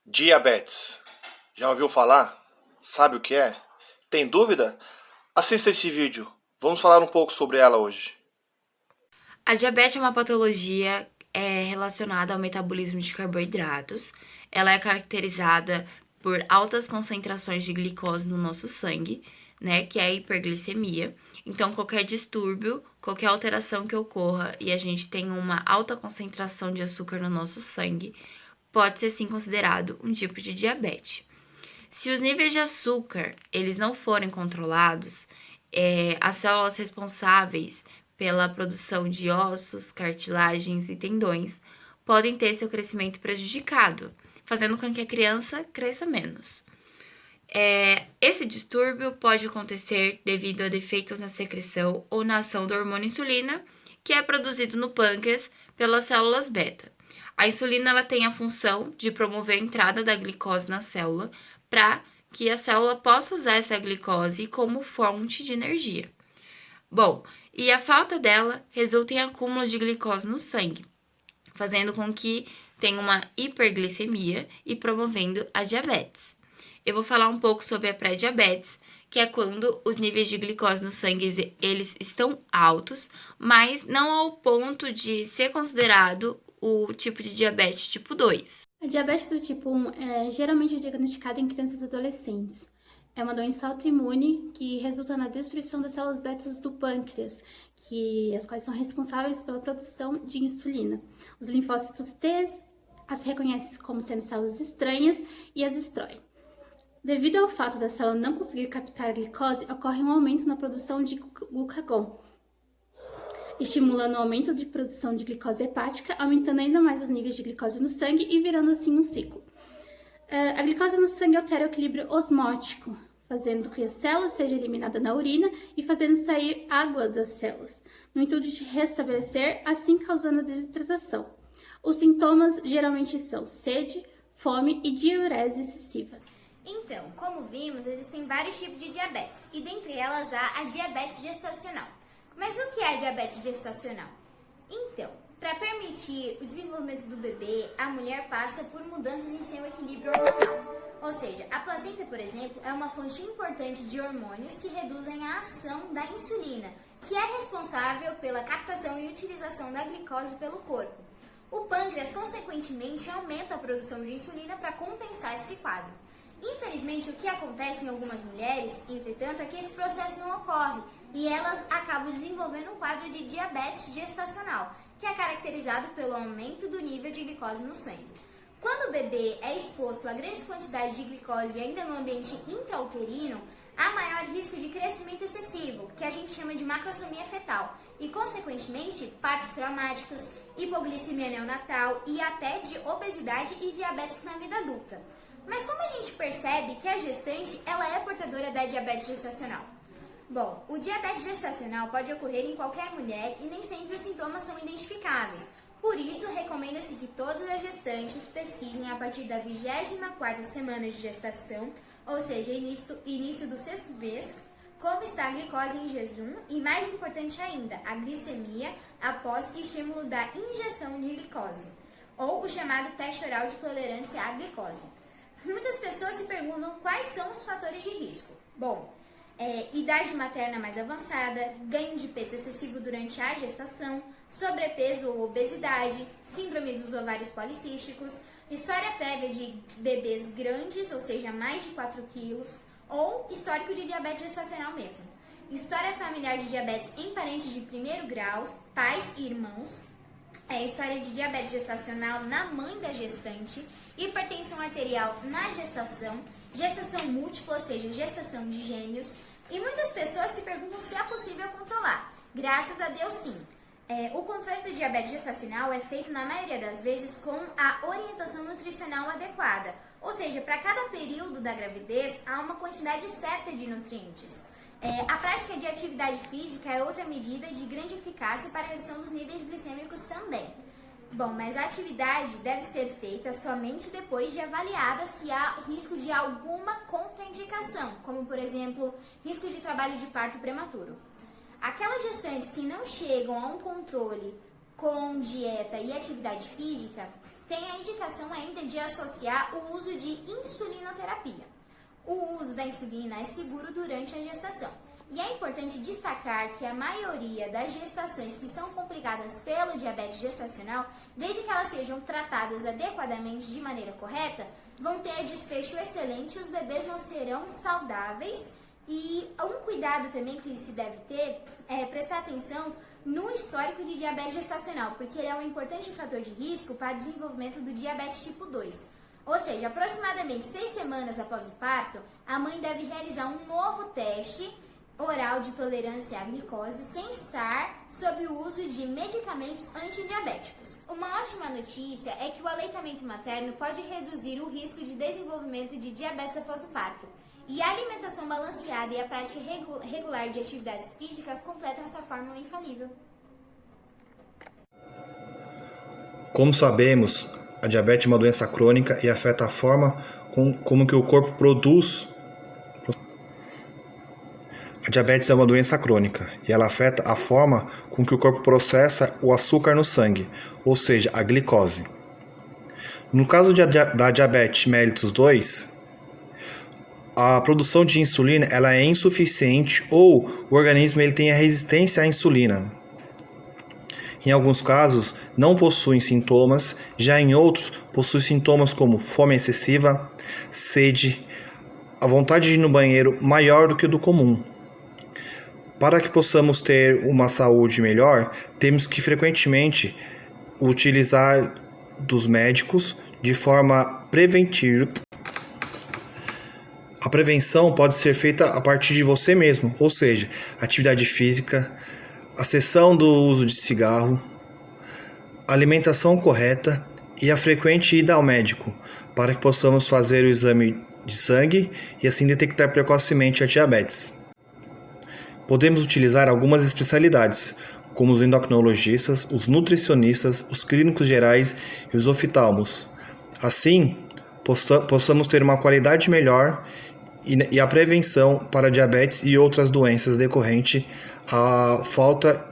Diabetes. Já ouviu falar? Sabe o que é? Tem dúvida? Assista esse vídeo. Vamos falar um pouco sobre ela hoje. A diabetes é uma patologia relacionada ao metabolismo de carboidratos. Ela é caracterizada por altas concentrações de glicose no nosso sangue, né, que é a hiperglicemia. Então, qualquer distúrbio, qualquer alteração que ocorra e a gente tem uma alta concentração de açúcar no nosso sangue, pode ser sim considerado um tipo de diabetes. Se os níveis de açúcar eles não forem controlados, as células responsáveis pela produção de ossos, cartilagens e tendões podem ter seu crescimento prejudicado, fazendo com que a criança cresça menos. Esse distúrbio pode acontecer devido a defeitos na secreção ou na ação do hormônio insulina, que é produzido no pâncreas pelas células beta. A insulina ela tem a função de promover a entrada da glicose na célula para que a célula possa usar essa glicose como fonte de energia. Bom, e a falta dela resulta em acúmulo de glicose no sangue, fazendo com que tenha uma hiperglicemia e promovendo a diabetes. Eu vou falar um pouco sobre a pré-diabetes, que é quando os níveis de glicose no sangue eles estão altos, mas não ao ponto de ser considerado o tipo de diabetes tipo 2. A diabetes do tipo 1 é geralmente diagnosticada em crianças e adolescentes. É uma doença autoimune que resulta na destruição das células betas do pâncreas, as quais são responsáveis pela produção de insulina. Os linfócitos T as reconhecem como sendo células estranhas e as destroem. Devido ao fato da célula não conseguir captar a glicose, ocorre um aumento na produção de glucagon, estimulando o aumento de produção de glicose hepática, aumentando ainda mais os níveis de glicose no sangue e virando assim um ciclo. A glicose no sangue altera o equilíbrio osmótico, fazendo com que a célula seja eliminada na urina e fazendo sair água das células, no intuito de restabelecer, assim causando a desidratação. Os sintomas geralmente são sede, fome e diurese excessiva. Então, como vimos, existem vários tipos de diabetes, e dentre elas há a diabetes gestacional. Mas o que é a diabetes gestacional? Então, para permitir o desenvolvimento do bebê, a mulher passa por mudanças em seu equilíbrio hormonal. Ou seja, a placenta, por exemplo, é uma fonte importante de hormônios que reduzem a ação da insulina, que é responsável pela captação e utilização da glicose pelo corpo. O pâncreas, consequentemente, aumenta a produção de insulina para compensar esse quadro. Infelizmente, o que acontece em algumas mulheres, entretanto, é que esse processo não ocorre e elas acabam desenvolvendo um quadro de diabetes gestacional, que é caracterizado pelo aumento do nível de glicose no sangue. Quando o bebê é exposto a grandes quantidades de glicose ainda no ambiente intrauterino, há maior risco de crescimento excessivo, que a gente chama de macrosomia fetal, e, consequentemente, partos traumáticos, hipoglicemia neonatal e até de obesidade e diabetes na vida adulta. Mas como a gente percebe que a gestante ela é portadora da diabetes gestacional? Bom, o diabetes gestacional pode ocorrer em qualquer mulher e nem sempre os sintomas são identificáveis. Por isso, recomenda-se que todas as gestantes pesquisem a partir da 24ª semana de gestação, ou seja, início do 6º mês, como está a glicose em jejum e, mais importante ainda, a glicemia após estímulo da ingestão de glicose, ou o chamado teste oral de tolerância à glicose. Muitas pessoas se perguntam quais são os fatores de risco. Bom, idade materna mais avançada, ganho de peso excessivo durante a gestação, sobrepeso ou obesidade, síndrome dos ovários policísticos, história prévia de bebês grandes, ou seja, mais de 4 quilos, ou histórico de diabetes gestacional mesmo. História familiar de diabetes em parentes de primeiro grau, pais e irmãos, história de diabetes gestacional na mãe da gestante, hipertensão arterial na gestação, gestação múltipla, ou seja, gestação de gêmeos, e muitas pessoas se perguntam se é possível controlar. Graças a Deus, sim. O controle do diabetes gestacional é feito, na maioria das vezes, com a orientação nutricional adequada, ou seja, para cada período da gravidez, há uma quantidade certa de nutrientes. A prática de atividade física é outra medida de grande eficácia para a redução dos níveis glicêmicos também. Bom, mas a atividade deve ser feita somente depois de avaliada se há risco de alguma contraindicação, como, por exemplo, risco de trabalho de parto prematuro. Aquelas gestantes que não chegam a um controle com dieta e atividade física tem a indicação ainda de associar o uso de insulinoterapia. O uso da insulina é seguro durante a gestação. E é importante destacar que a maioria das gestações que são complicadas pelo diabetes gestacional, desde que elas sejam tratadas adequadamente de maneira correta, vão ter desfecho excelente e os bebês não serão saudáveis. E um cuidado também que se deve ter é prestar atenção no histórico de diabetes gestacional, porque ele é um importante fator de risco para o desenvolvimento do diabetes tipo 2. Ou seja, aproximadamente 6 semanas após o parto, a mãe deve realizar um novo teste oral de tolerância à glicose sem estar sob o uso de medicamentos antidiabéticos. Uma ótima notícia é que o aleitamento materno pode reduzir o risco de desenvolvimento de diabetes após o parto. E a alimentação balanceada e a prática regular de atividades físicas completam essa fórmula infalível. Como sabemos, a diabetes é uma doença crônica e afeta a forma como que o corpo produz. A diabetes é uma doença crônica e ela afeta a forma com que o corpo processa o açúcar no sangue, ou seja, a glicose. No caso da diabetes mellitus 2, a produção de insulina ela é insuficiente ou o organismo ele tem a resistência à insulina. Em alguns casos, não possuem sintomas, já em outros, possuem sintomas como fome excessiva, sede, a vontade de ir no banheiro maior do que o do comum. Para que possamos ter uma saúde melhor, temos que frequentemente utilizar dos médicos de forma preventiva. A prevenção pode ser feita a partir de você mesmo, ou seja, atividade física, a cessão do uso de cigarro, alimentação correta e a frequente ida ao médico, para que possamos fazer o exame de sangue e assim detectar precocemente a diabetes. Podemos utilizar algumas especialidades, como os endocrinologistas, os nutricionistas, os clínicos gerais e os oftalmos. Assim, possamos ter uma qualidade melhor e a prevenção para diabetes e outras doenças decorrente à falta